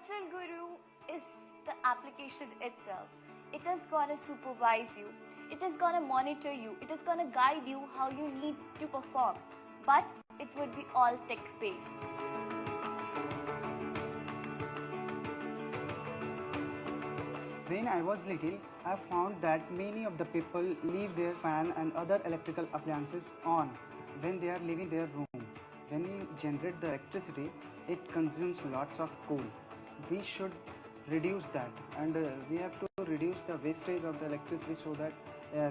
virtual guru is the application itself. It is going to supervise you. It is going to monitor you. It is going to guide you how you need to perform. But it would be all tech-based. When I was little, I found that many of the people leave their fan and other electrical appliances on when they are leaving their rooms. When you generate the electricity, it consumes lots of coal. We should reduce that, and we have to reduce the wastage of the electricity so that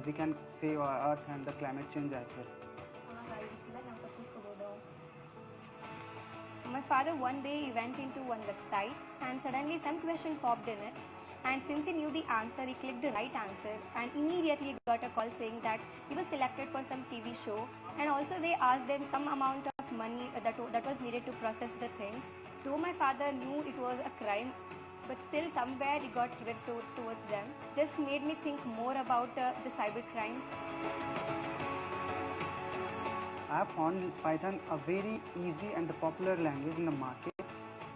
we can save our earth and the climate change as well. My father one day he went into one website and suddenly some question popped in it, and since he knew the answer, he clicked the right answer and immediately got a call saying that he was selected for some TV show, and also they asked them some amount of money that was needed to process the things. Though my father knew it was a crime, but still somewhere he got tricked towards them. This made me think more about the cyber crimes. I have found Python a very easy and the popular language in the market.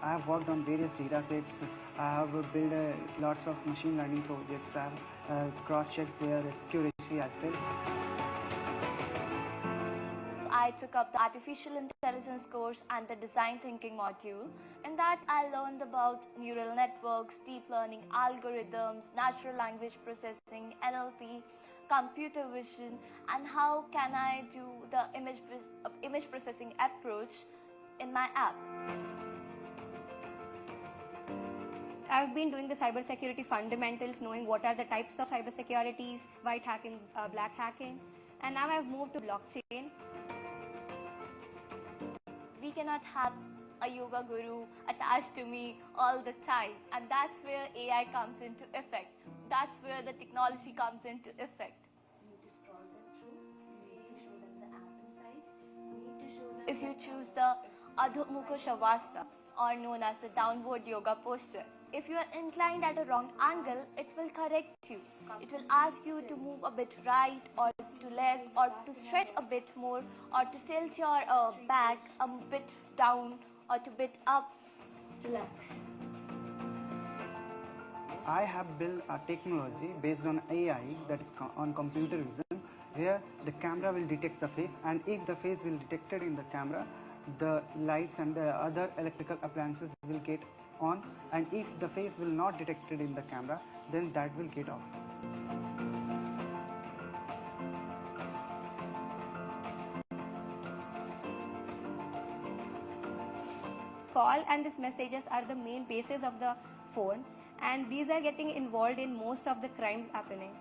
I have worked on various data sets. I have built lots of machine learning projects. I have cross-checked their accuracy as well. I took up the artificial intelligence course and the design thinking module. In that, I learned about neural networks, deep learning algorithms, natural language processing, NLP, computer vision, and how can I do the image processing approach in my app. I've been doing the cybersecurity fundamentals, knowing what are the types of cybersecurities, white hacking, black hacking, and now I've moved to blockchain. We cannot have a yoga guru attached to me all the time, and that's where AI comes into effect. That's where the technology comes into effect. You need to scroll them through, you need to show them the app inside, you need to show them... If you choose the Adho Mukha Shavasana, or known as the downward yoga posture, if you are inclined at a wrong angle, it will correct you. It will ask you to move a bit right or to left or to stretch a bit more or to tilt your back a bit down or to bit up. Relax. I have built a technology based on AI, that is on computer vision, where the camera will detect the face, and if the face will detected in the camera, the lights and the other electrical appliances will get on, and if the face will not detected in the camera, then that will get off. Call and these messages are the main basis of the phone, and these are getting involved in most of the crimes happening.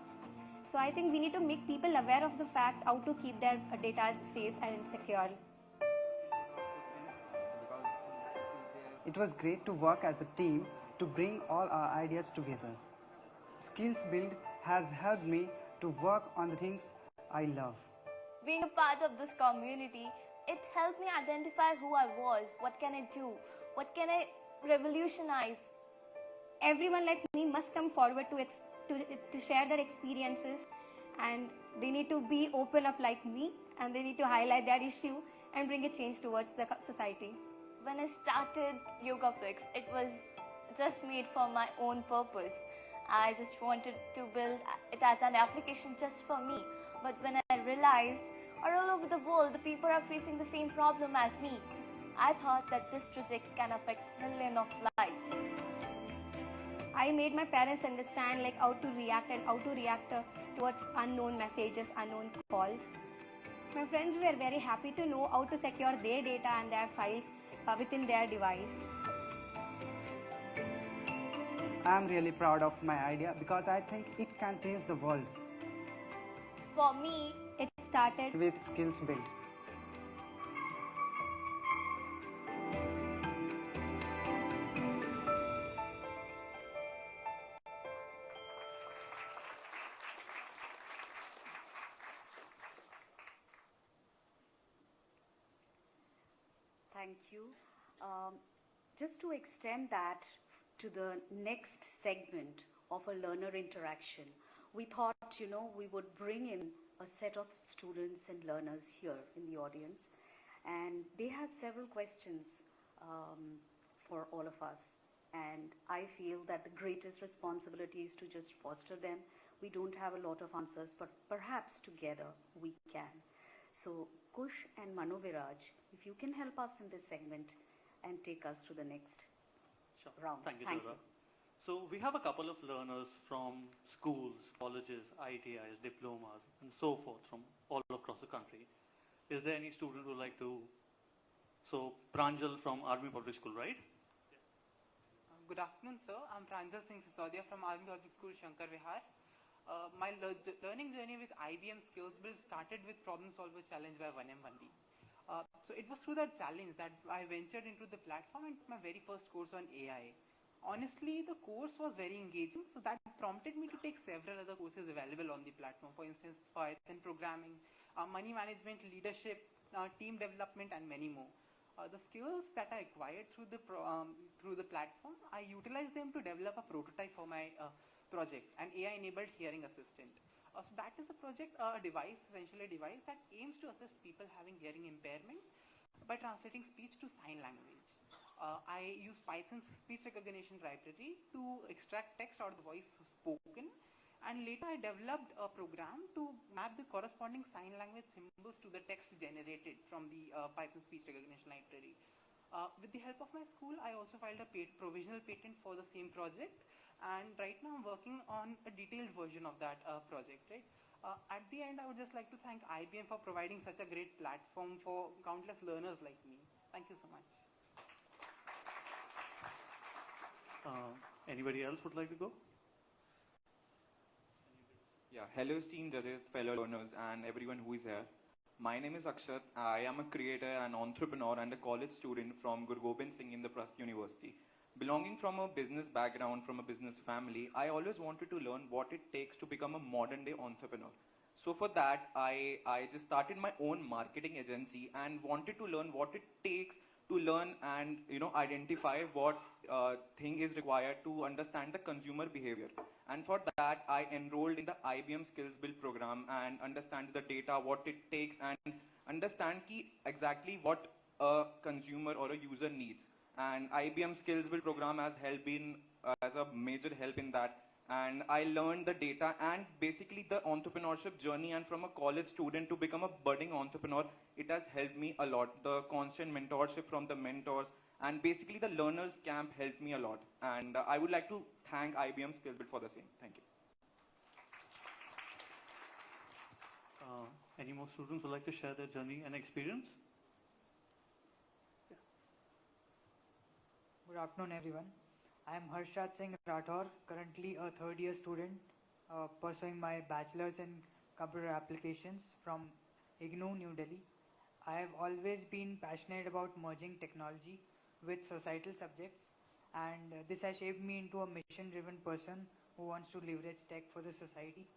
So I think we need to make people aware of the fact how to keep their data safe and secure. It was great to work as a team to bring all our ideas together. Skills Build has helped me to work on the things I love. Being a part of this community, it helped me identify who I was, what can I do, what can I revolutionize. Everyone like me must come forward to share their experiences, and they need to be open up like me, and they need to highlight their issue and bring a change towards the society. When I started YogaFlix, it was just made for my own purpose. I just wanted to build it as an application just for me. But when I realized all over the world the people are facing the same problem as me, I thought that this project can affect millions of lives. I made my parents understand like how to react towards unknown messages, unknown calls. My friends were very happy to know how to secure their data and their files within their device. I am really proud of my idea because I think it can change the world. For me, it started with Skills Build. Thank you. Just to extend that to the next segment of a learner interaction, we thought, we would bring in a set of students and learners here in the audience, and they have several questions for all of us. and I feel that the greatest responsibility is to just foster them. We don't have a lot of answers, but perhaps together we can. So Kush and Manoviraj, if you can help us in this segment and take us through the next Sure. round. Thank you, Jyotika. So we have a couple of learners from schools, colleges, ITIs, diplomas, and so forth from all across the country. Is there any student who would like to? So Pranjal from Army Public School, right? Good afternoon, sir. I'm Pranjal Singh Sisodia from Army Public School, Shankar Vihar. My learning journey with IBM Skills Build started with Problem Solver Challenge by 1M1D. So it was through that challenge that I ventured into the platform and my very first course on AI. Honestly, the course was very engaging, so that prompted me to take several other courses available on the platform. For instance, Python programming, money management, leadership, team development, and many more. The skills that I acquired through the platform, I utilized them to develop a prototype for my project, an AI-enabled hearing assistant. So that is a project, a device, essentially a device that aims to assist people having hearing impairment by translating speech to sign language. I use Python's speech recognition library to extract text out of the voice spoken, and later I developed a program to map the corresponding sign language symbols to the text generated from the Python speech recognition library. With the help of my school, I also filed a provisional patent for the same project, and right now I'm working on a detailed version of that project. Right? At the end, I would just like to thank IBM for providing such a great platform for countless learners like me. Thank you so much. Anybody else would like to go? Yeah, hello esteemed judges, fellow learners, and everyone who is here. My name is Akshat. I am a creator and entrepreneur and a college student from Guru Gobind Singh Indraprasth University. Belonging from a business background, from a business family, I always wanted to learn what it takes to become a modern day entrepreneur. So for that, I just started my own marketing agency and wanted to learn what it takes to learn and identify what thing is required to understand the consumer behavior. And for that, I enrolled in the IBM Skills Build program and understand the data, what it takes, and understand exactly what a consumer or a user needs. And IBM Skills Build program has been as a major help in that. And I learned the data and basically the entrepreneurship journey, and from a college student to become a budding entrepreneur, it has helped me a lot. The constant mentorship from the mentors and basically the learners camp helped me a lot. And I would like to thank IBM Skills Build for the same. Thank you. Any more students would like to share their journey and experience? Good afternoon, everyone. I am Harshad Singh Rathor, currently a third-year student pursuing my bachelor's in computer applications from IGNOU, New Delhi. I have always been passionate about merging technology with societal subjects, and this has shaped me into a mission-driven person who wants to leverage tech for the society.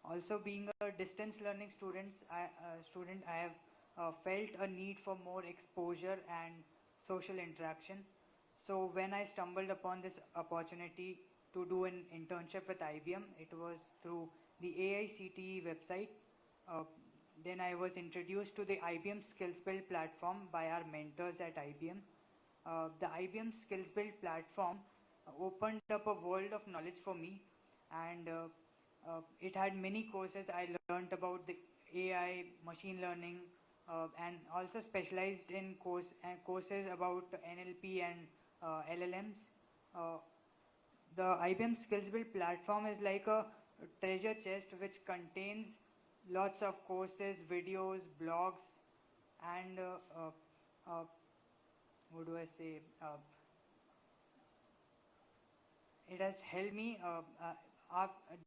Also, being a distance learning student, I have felt a need for more exposure and social interaction. So when I stumbled upon this opportunity to do an internship with IBM, it was through the AICTE website. Then I was introduced to the IBM Skills Build platform by our mentors at IBM. The IBM Skills Build platform opened up a world of knowledge for me, and it had many courses. I learned about the AI, machine learning, and also specialized in courses about NLP and LLMs. The IBM Skills Build platform is like a treasure chest which contains lots of courses, videos, blogs, and what do I say? It has helped me.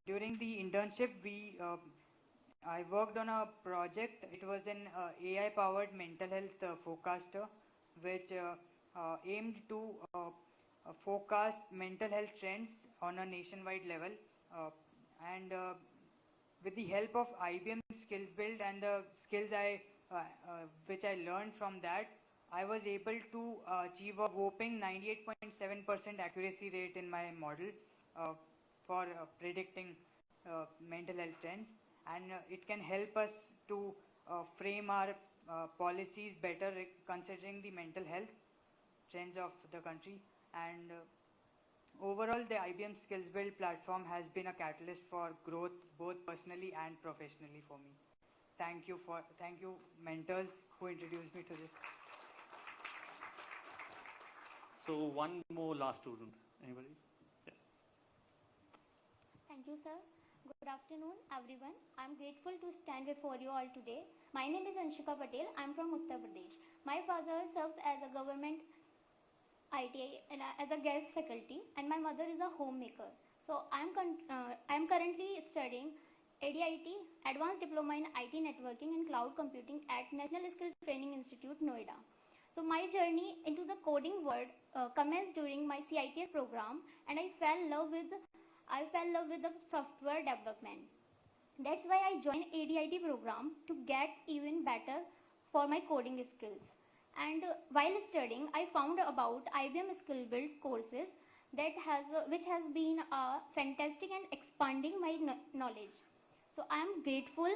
During the internship, I worked on a project. It was an AI-powered mental health forecaster, which aimed to forecast mental health trends on a nationwide level. And with the help of IBM Skills Build and the skills which I learned from that, I was able to achieve a whopping 98.7% accuracy rate in my model for predicting mental health trends. And it can help us to frame our policies better considering the mental health trends of the country. And overall, the IBM Skills Build platform has been a catalyst for growth both personally and professionally for me. Thank you mentors who introduced me to this. So one more last student. Anybody? Yeah. Thank you, sir. Good afternoon, everyone. I'm grateful to stand before you all today. My name is Anshika Patel. I'm from Uttar Pradesh. My father serves as a government ITI and as a guest faculty, and my mother is a homemaker. So I'm currently studying ADIT, Advanced Diploma in IT Networking and Cloud Computing at National Skill Training Institute, Noida. So my journey into the coding world commenced during my CITS program, and I fell in love with the software development. That's why I joined ADIT program to get even better for my coding skills. And while studying, I found about IBM Skill Build courses which has been fantastic and expanding my knowledge. So I am grateful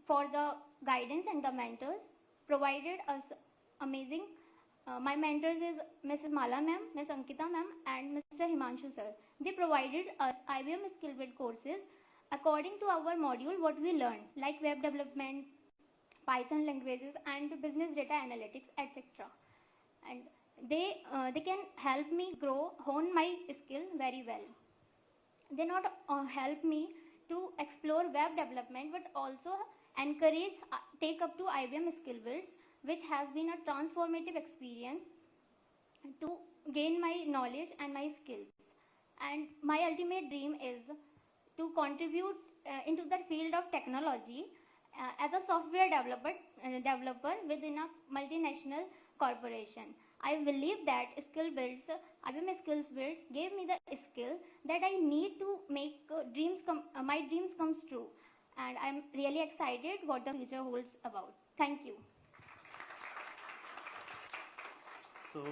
for the guidance and the mentors provided us amazing. My mentors is Mrs. Mala ma'am, Ms. Ankita ma'am, and Mr. Himanshu sir. They provided us IBM Skill Build courses according to our module what we learned, like web development, Python languages, and business data analytics, etc. And they can help me hone my skill very well. They not help me to explore web development, but also encourage take up to IBM Skill Builds, which has been a transformative experience to gain my knowledge and my skills. And my ultimate dream is to contribute into the field of technology as a software developer within a multinational corporation. I believe that IBM Skills Builds gave me the skill that I need to make my dreams come true. And I'm really excited what the future holds about. Thank you. So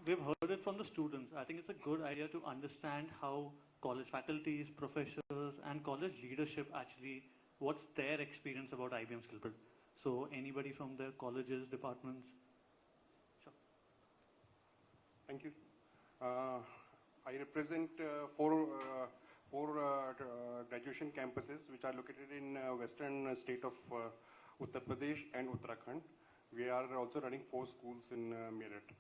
we've heard it from the students. I think it's a good idea to understand how college faculties, professors, and college leadership actually, what's their experience about IBM Skill Build. So anybody from the colleges, departments? Sure. Thank you. I represent four graduation campuses which are located in western state of Uttar Pradesh and Uttarakhand. We are also running 4 schools in Meerut.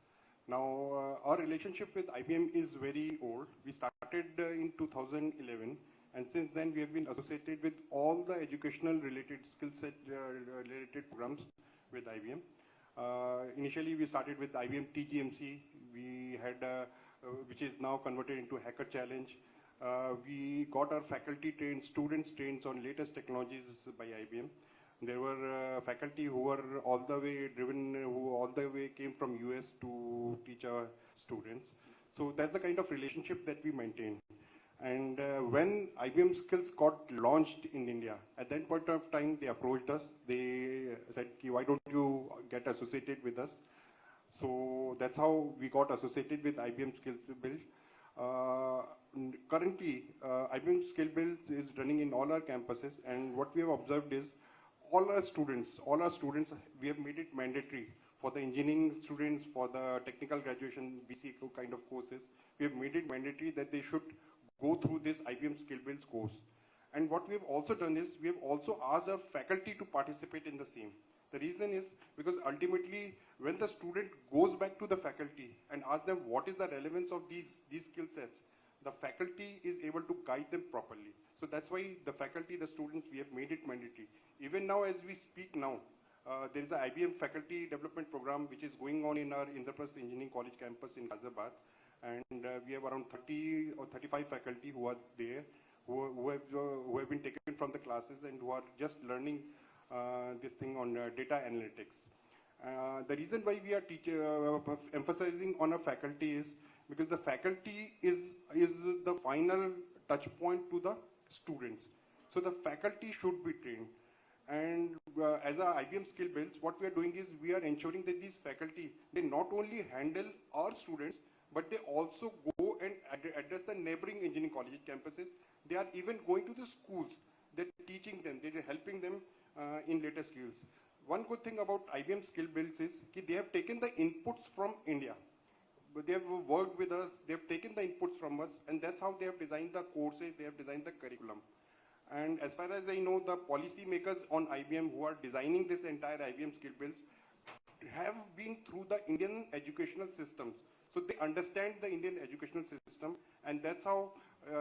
Now, our relationship with IBM is very old. We started in 2011, and since then we have been associated with all the educational related skill set related programs with IBM. Initially, we started with IBM TGMC. We had, which is now converted into Hacker Challenge. We got our faculty trained, students trained on latest technologies by IBM. There were faculty who were all the way driven, who all the way came from US to teach our students. So that's the kind of relationship that we maintain. And when IBM Skills got launched in India, at that point of time, they approached us. They said, why don't you get associated with us? So that's how we got associated with IBM Skills Build. Currently, IBM Skill Build is running in all our campuses, and what we have observed is all our students, we have made it mandatory for the engineering students, for the technical graduation, BC kind of courses. We have made it mandatory that they should go through this IBM Skill Builds course. And what we have also done is, we have also asked our faculty to participate in the same. The reason is because ultimately, when the student goes back to the faculty and asks them what is the relevance of these skill sets, the faculty is able to guide them properly. So that's why the faculty, the students, we have made it mandatory. Even now, as we speak now, there is an IBM faculty development program which is going on in our Indraprasth Engineering College campus in Hyderabad. And we have around 30 or 35 faculty who are there, who have been taken from the classes and who are just learning this thing on data analytics. The reason why we are emphasizing on our faculty is because the faculty is the final touch point to the students. So the faculty should be trained. And as our IBM Skill Builds, what we are doing is we are ensuring that these faculty, they not only handle our students, but they also go and address the neighboring engineering college campuses. They are even going to the schools. They're teaching them, they're helping them in latest skills. One good thing about IBM Skill Builds is that they have taken the inputs from India. they have worked with us, they have taken the inputs from us, and that's how they have designed the courses, they have designed the curriculum. And as far as I know, the policy makers on IBM who are designing this entire IBM skill builds have been through the Indian educational systems. So they understand the Indian educational system, and that's how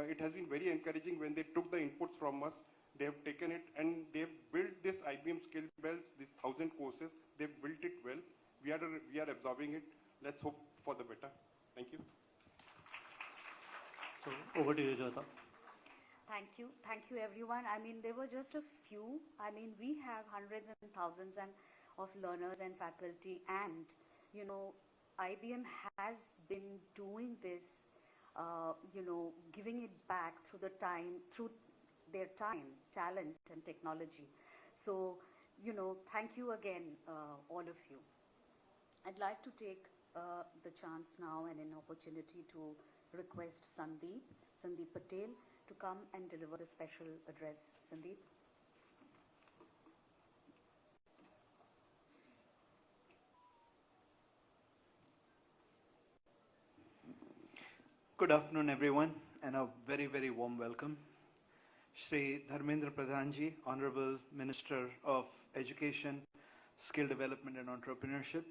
it has been very encouraging when they took the inputs from us. They have taken it and they have built this IBM skill belts, these 1,000 courses. They've built it well. We are absorbing it. Let's hope for the better. Thank you. So over to you, Jyota. Thank you everyone. I mean, there were just a few. I mean, we have hundreds and thousands of learners and faculty, and you know, IBM has been doing this, you know, giving it back through their time, talent and technology. So, you know, thank you again, all of you. I'd like to take the chance now and an opportunity to request Sandeep Patel to come and deliver the special address. Sandeep. Good afternoon, everyone, and a very, very warm welcome. Shri Dharmendra Pradhanji, Honorable Minister of Education, Skill Development and Entrepreneurship.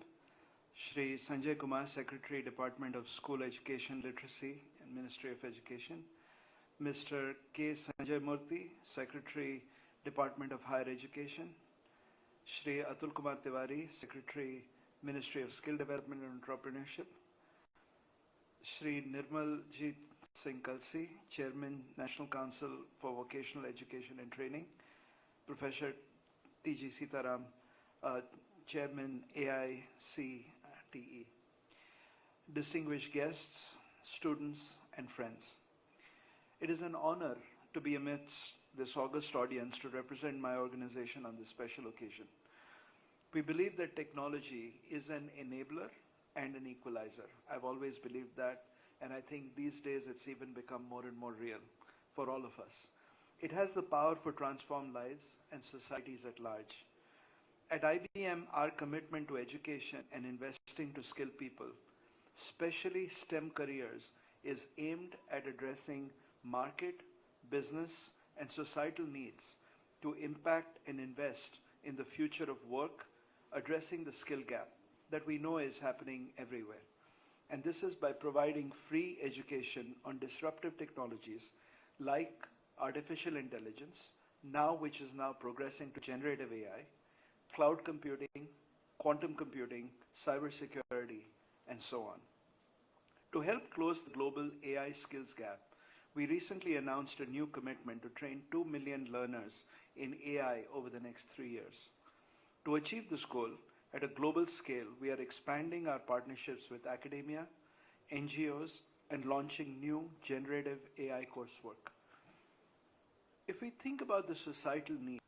Shri Sanjay Kumar, Secretary, Department of School Education, Literacy and Ministry of Education. Mr. K. Sanjay Murthy, Secretary, Department of Higher Education. Shri Atul Kumar Tiwari, Secretary, Ministry of Skill Development and Entrepreneurship. Shri Nirmaljeet Singh Kalsi, Chairman, National Council for Vocational Education and Training. Professor T.G. Sitaram, Chairman, AICTE. Distinguished guests, students, and friends. It is an honor to be amidst this august audience to represent my organization on this special occasion. We believe that technology is an enabler and an equalizer. I've always believed that, and I think these days it's even become more and more real for all of us. It has the power to transform lives and societies at large. At IBM, our commitment to education and investing to skill people, especially STEM careers, is aimed at addressing market, business, and societal needs to impact and invest in the future of work, addressing the skill gap that we know is happening everywhere. And this is by providing free education on disruptive technologies like artificial intelligence, which is now progressing to generative AI, cloud computing, quantum computing, cybersecurity, and so on. To help close the global AI skills gap, we recently announced a new commitment to train 2 million learners in AI over the next 3 years. To achieve this goal, at a global scale, we are expanding our partnerships with academia, NGOs, and launching new generative AI coursework. If we think about the societal need,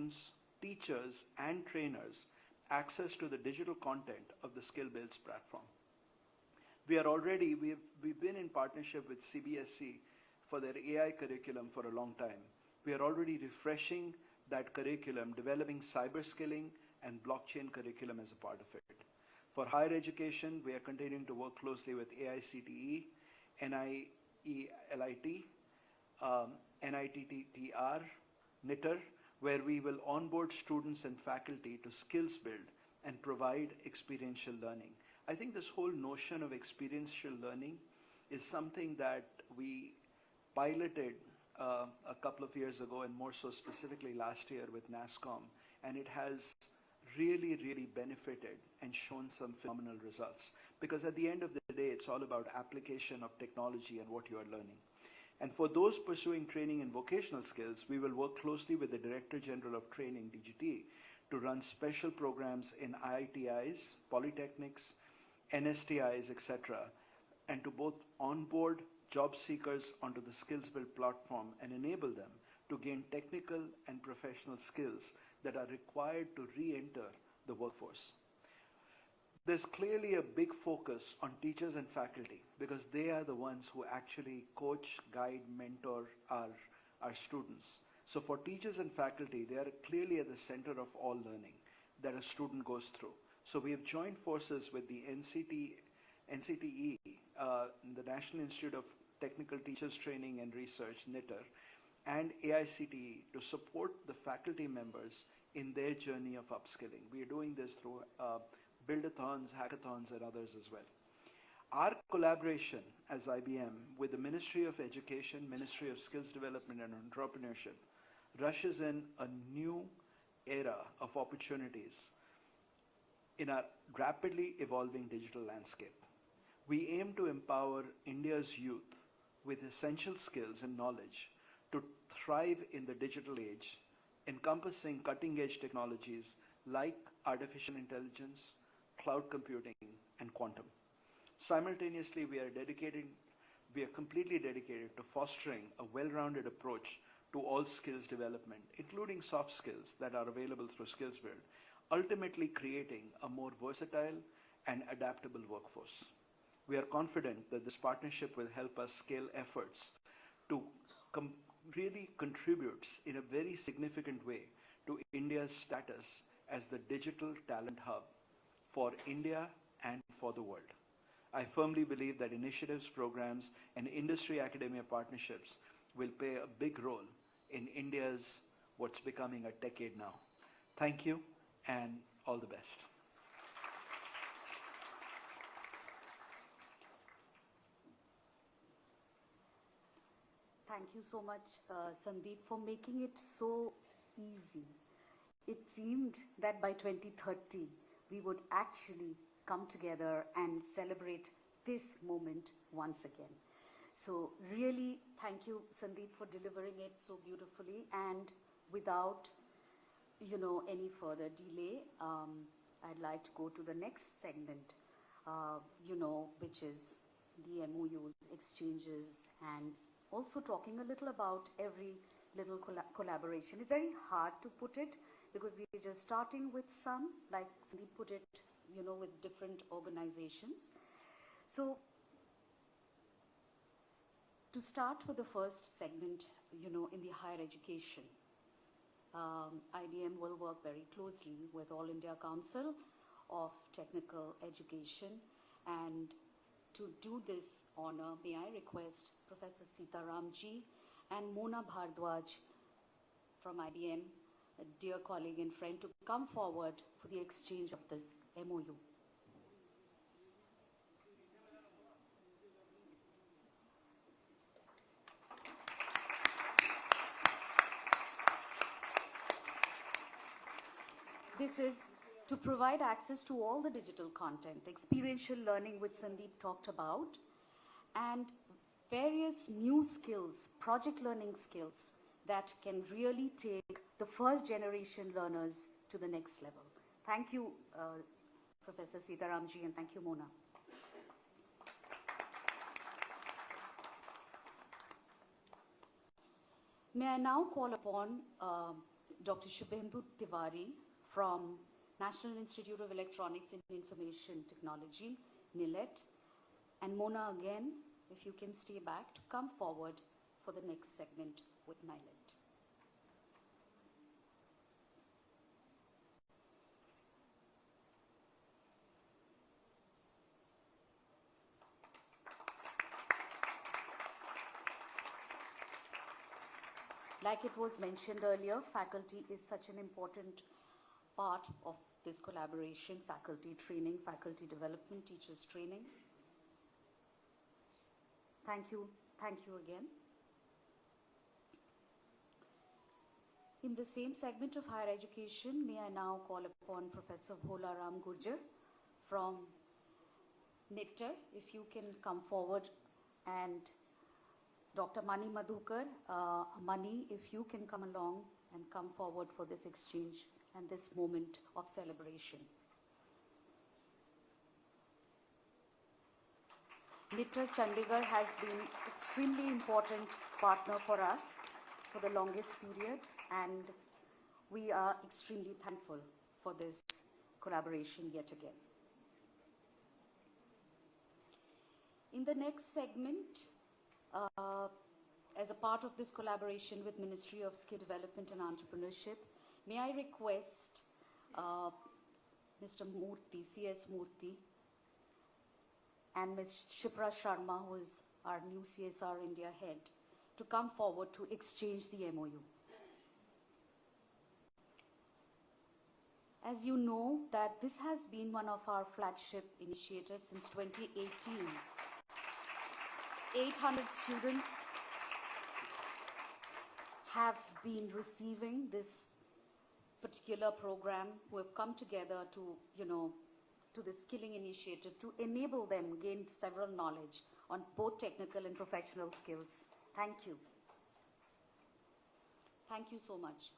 students, teachers, and trainers access to the digital content of the Skill Builds platform. We've been in partnership with CBSE for their AI curriculum for a long time. We are already refreshing that curriculum, developing cyber skilling and blockchain curriculum as a part of it. For higher education, we are continuing to work closely with AICTE, NIELIT, NITTR, NITR, where we will onboard students and faculty to skills build and provide experiential learning. I think this whole notion of experiential learning is something that we piloted a couple of years ago, and more so specifically last year with NASSCOM, and it has really, really benefited and shown some phenomenal results. Because at the end of the day, it's all about application of technology and what you are learning. And for those pursuing training in vocational skills, we will work closely with the Director General of Training, DGT, to run special programs in IITIs, polytechnics, NSTIs, etc., and to both onboard job seekers onto the Skills Build platform and enable them to gain technical and professional skills that are required to re-enter the workforce. There's clearly a big focus on teachers and faculty because they are the ones who actually coach, guide, mentor our students. So for teachers and faculty, they are clearly at the center of all learning that a student goes through. So we have joined forces with the NCTE, the National Institute of Technical Teachers Training and Research, NITR, and AICTE to support the faculty members in their journey of upskilling. We are doing this through build-a-thons, hackathons, and others as well. Our collaboration as IBM with the Ministry of Education, Ministry of Skills Development and Entrepreneurship rushes in a new era of opportunities in our rapidly evolving digital landscape. We aim to empower India's youth with essential skills and knowledge to thrive in the digital age, encompassing cutting-edge technologies like artificial intelligence, cloud computing, and quantum. Simultaneously, we are completely dedicated to fostering a well-rounded approach to all skills development, including soft skills that are available through Skills Build, ultimately creating a more versatile and adaptable workforce. We are confident that this partnership will help us scale efforts to really contributes in a very significant way to India's status as the digital talent hub for India and for the world. I firmly believe that initiatives, programs, and industry academia partnerships will play a big role in India's what's becoming a decade now. Thank you and all the best. Thank you so much, Sandeep, for making it so easy. It seemed that by 2030, we would actually come together and celebrate this moment once again. So really, thank you, Sandeep, for delivering it so beautifully. And without, any further delay, I'd like to go to the next segment, which is the MOUs, exchanges, and also talking a little about every little collaboration. It's very hard to put it because we're just starting with some, like Sandeep put it, with different organizations. So to start with the first segment, in the higher education, IBM will work very closely with All India Council of Technical Education. And to do this honor, may I request Professor Sitaram Ji and Mona Bhardwaj from IBM, a dear colleague and friend, to come forward for the exchange of this MOU. This is to provide access to all the digital content, experiential learning which Sandeep talked about, and various new skills, project learning skills that can really take the first generation learners to the next level. Thank you, Professor Sitaram Ji, and thank you, Mona. May I now call upon Dr. Shubhendu Tiwari from National Institute of Electronics and Information Technology, NILET, and Mona again, if you can stay back to come forward for the next segment with NILET. Like it was mentioned earlier, faculty is such an important part of this collaboration, faculty training, faculty development, teachers training. Thank you again. In the same segment of higher education, may I now call upon Professor Bhola Ram Gurjar from NITTER, if you can come forward, and Dr. Mani Madhukar, Mani, if you can come along and come forward for this exchange and this moment of celebration. NITTER Chandigarh has been extremely important partner for us for the longest period, and we are extremely thankful for this collaboration yet again. In the next segment, as a part of this collaboration with Ministry of Skill Development and Entrepreneurship, may I request Mr. Murthy, CS Murthy, and Ms. Shipra Sharma, who is our new CSR India head, to come forward to exchange the MOU. As you know, that this has been one of our flagship initiatives since 2018. 800 students have been receiving this particular program, who have come together to, to the skilling initiative to enable them gain several knowledge on both technical and professional skills. Thank you. Thank you so much.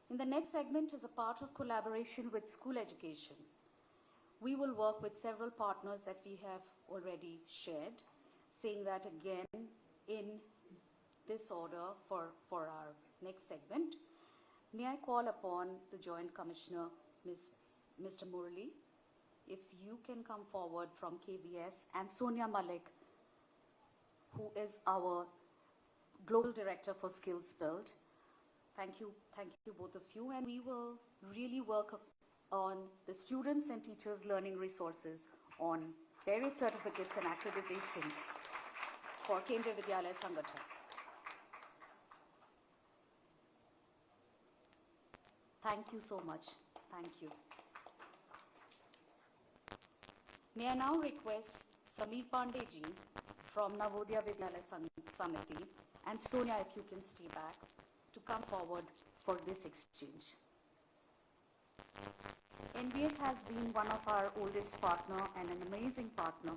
In the next segment, as a part of collaboration with school education, we will work with several partners that we have already shared, saying that again in this order for our next segment. May I call upon the Joint Commissioner, Mr. Murali, if you can come forward from KBS, and Sonia Malik, who is our Global Director for Skills Build. Thank you both of you, and we will really work on the students and teachers' learning resources on various certificates and accreditation for Kendriya Vidyalaya Sangathan. Thank you so much. Thank you. May I now request Sameer Pandey ji from Navodaya Vidyalaya Samiti, and Sonia, if you can stay back, to come forward for this exchange. NVS has been one of our oldest partner and an amazing partner,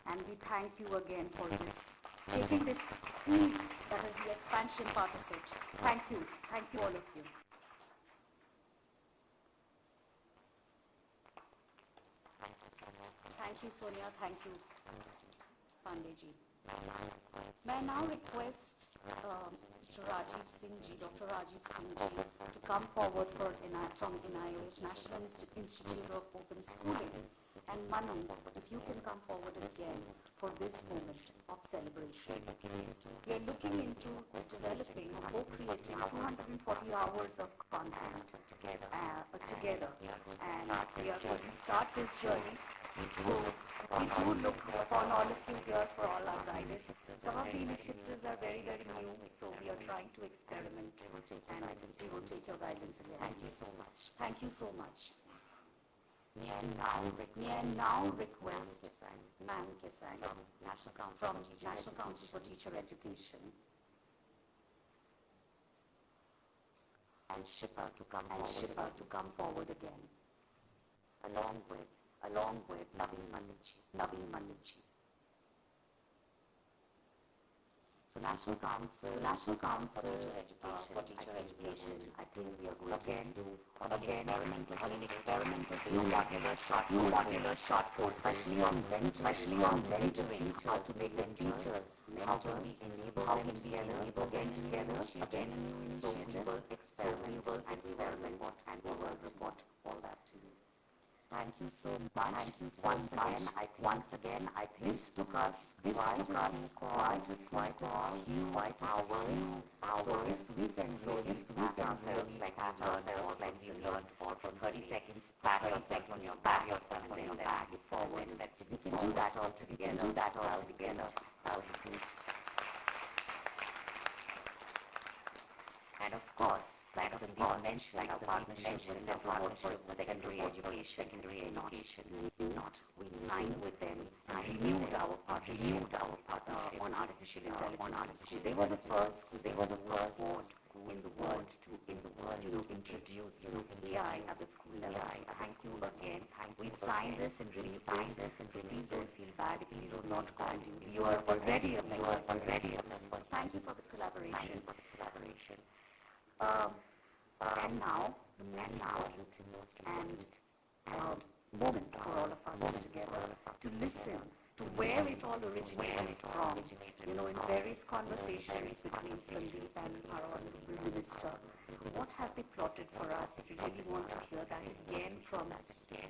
and we thank you again for this, taking this lead, that is the expansion part of it. Thank you all of you. Thank you, Sonia. Thank you, Pandeyji. May I now request Mr. Rajiv Singh ji, Dr. Rajiv Singh ji, to come forward from NIO's National Institute of Open Schooling, and Manu, if you can come forward again for this moment of celebration. We are looking into developing or co-creating 240 hours of content together, and we are going to start this journey. So we do look upon all of you here for all our guidance. Some of the initiatives are very, very new, so we are trying to experiment, and we will take your guidance again. Thank you so much. Thank you so much. May I now request Ma'am Kesang from National Council for Teacher Education and Shipper to come forward again, along with Naveen Malik. So National Council for Teacher Education, I think we are going on an experimental modular short course, especially on mentoring, how to make the teachers, how can we enable them together, again a new initiative, so we will experiment and we will report all that to you. Thank you so much. Once again, I think this took us quite a few hours. So if we can pat ourselves like we learned, or for 30 seconds, pat yourself on your back, and then let's move forward. If we can do that all together, that would be great. And of course, like Sandeep mentioned, our partnership with secondary education is not. We signed with them, renewed our partnership on artificial intelligence. They were the first school in the world to introduce AI at the school level. Thank you again. We've signed this and renewed this, so please don't feel bad if you do not continue. You are already a member. Thank you for this collaboration. And now, the most important moment for all of us together to listen to where it all originated from. You know, in various conversations between Sandeep and our honorable minister, what have they plotted for us? We really want to hear that again from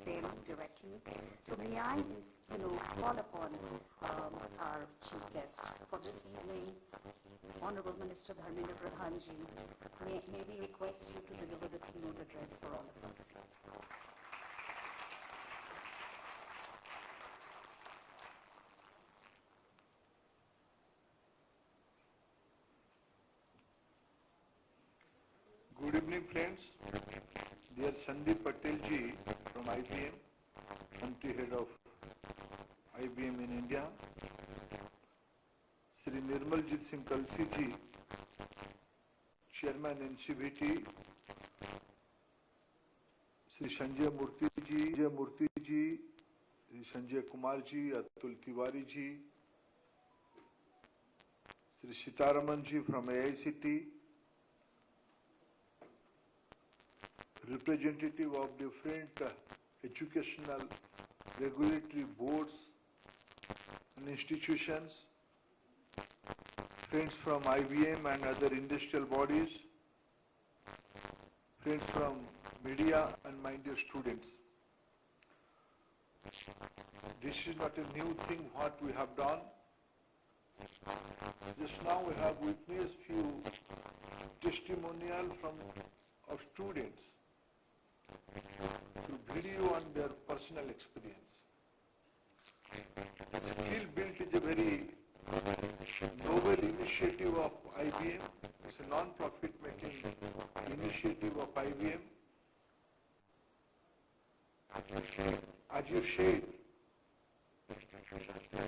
them directly. So may I, call upon our chief guest for this evening, Honorable Minister Dharmendra Pradhanji. May we request you to deliver the keynote address for all of us. Good evening, friends. Dear Sandeep Patel ji from IBM, country head of IBM in India. Sri Nirmaljit Singh Kalsi ji, Chairman NCVT. Sri Sanjay Murthy ji, Sri Sanjay Kumar ji, Atul Tiwari ji, Sri Sitaraman ji from AICT, representative of different educational regulatory boards and institutions, friends from IBM and other industrial bodies, friends from media, and my dear students. This is not a new thing what we have done. Just now we have witnessed few testimonials of students through video and their personal experience. Skill Built is a very noble initiative of IBM. It's a non-profit making initiative of IBM. As you said,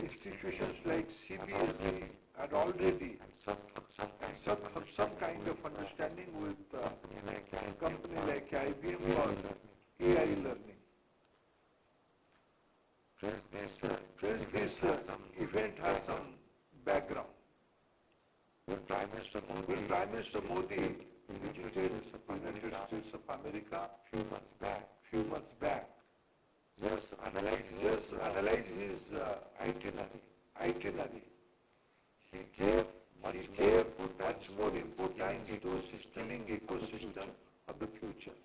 institutions like CBSE had already some kind of understanding with a company like IBM for AI learning. This event has some background. When Prime Minister Modi visited the United States of America few months back, just analyze his itinerary. He gave much more importance to sustaining ecosystem of the future.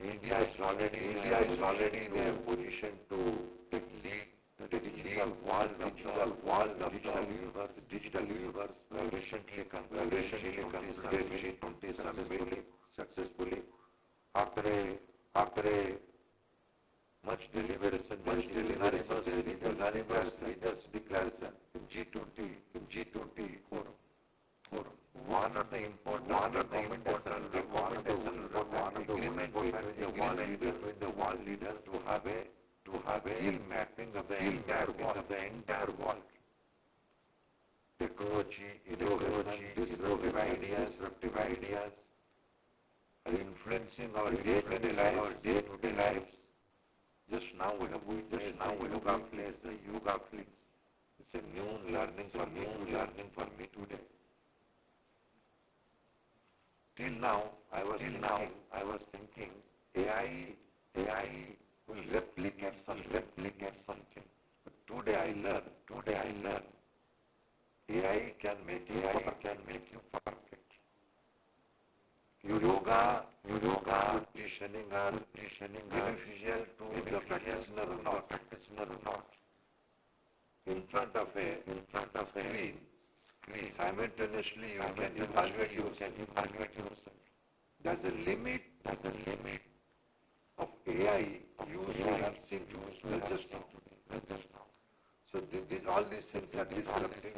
India is already in a position to take lead the digital world of digital universe. Recently completed G20 successfully after a much deliberation, leaders declaration in G20 forum. One of the important agreement between the world leaders to have a skill mapping of the entire world. Technology, innovation, disruptive ideas are influencing our day-to-day lives. Just now we have witnessed the yoga class. It's a new learning for me today. till now, I was thinking AI will replicate something. But today I learned, AI can make you perfect. Your yoga, nutritioning are beneficial to the practitioner or not. In front of a screen, simultaneously you can evaluate yourself. There's a limit of AI used we have seen just now. So all these things are disrupting.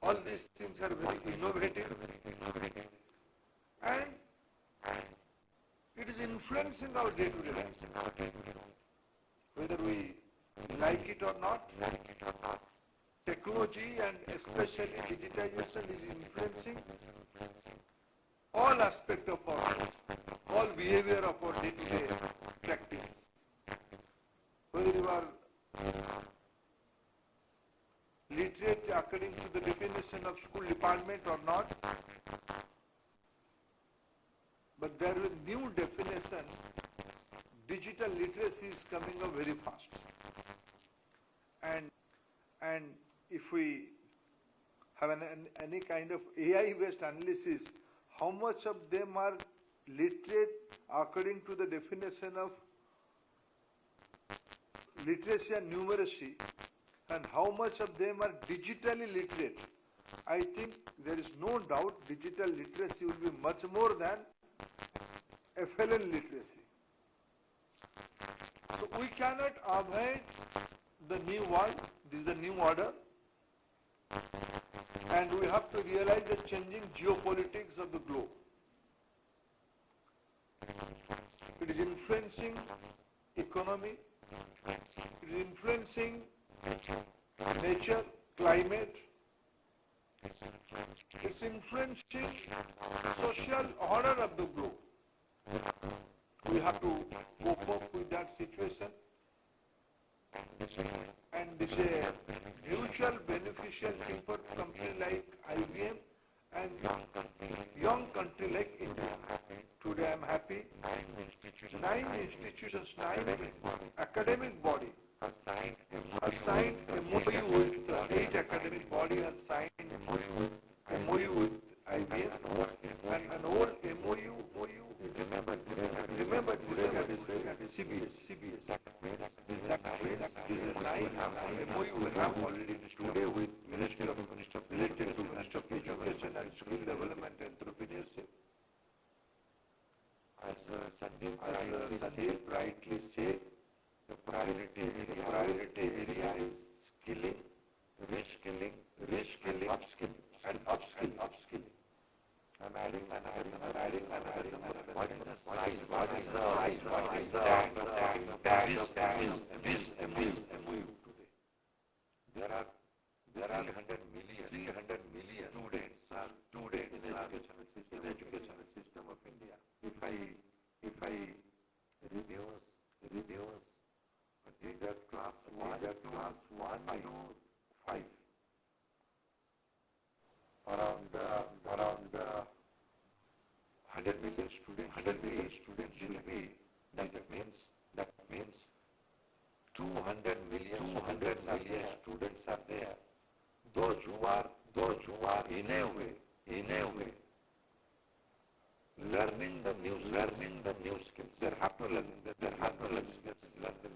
All these things are very innovative. And it is influencing our day-to-day life. Whether we like it or not, technology and especially digitization is influencing all aspects of all behavior of our day-to-day practice. Whether you are literate according to the definition of school department or not, but there is a new definition. Digital literacy is coming up very fast. And if we have any kind of AI-based analysis, how much of them are literate according to the definition of literacy and numeracy, and how much of them are digitally literate, I think there is no doubt digital literacy will be much more than FLN literacy. So we cannot avoid the new world. This is the new order. And we have to realize the changing geopolitics of the globe. It is influencing economy. It is influencing nature, climate. It's influencing social order of the globe. We have to cope up with that situation. And this is a mutual beneficial thing for country like IBM and young country like India. Today I am happy. 9 institutions, 9 academic body have signed MOU with 8 academic body have signed MOU with IBM, and an old MOU is remember CBS. That is a 9 MOU we have already today with Ministry of Education and Skill Development and Entrepreneurship. As Sandeep rightly said, the priority area is skilling, reskilling, and upskilling. I'm adding. What is the size? What is the this MOU today? There are 300 million students in the educational system of India. If I reduce deduct class 1 to 5, around 100 million students will be. That means 200 million students are there. Those who are in a way learning the new skills. They have to learn the new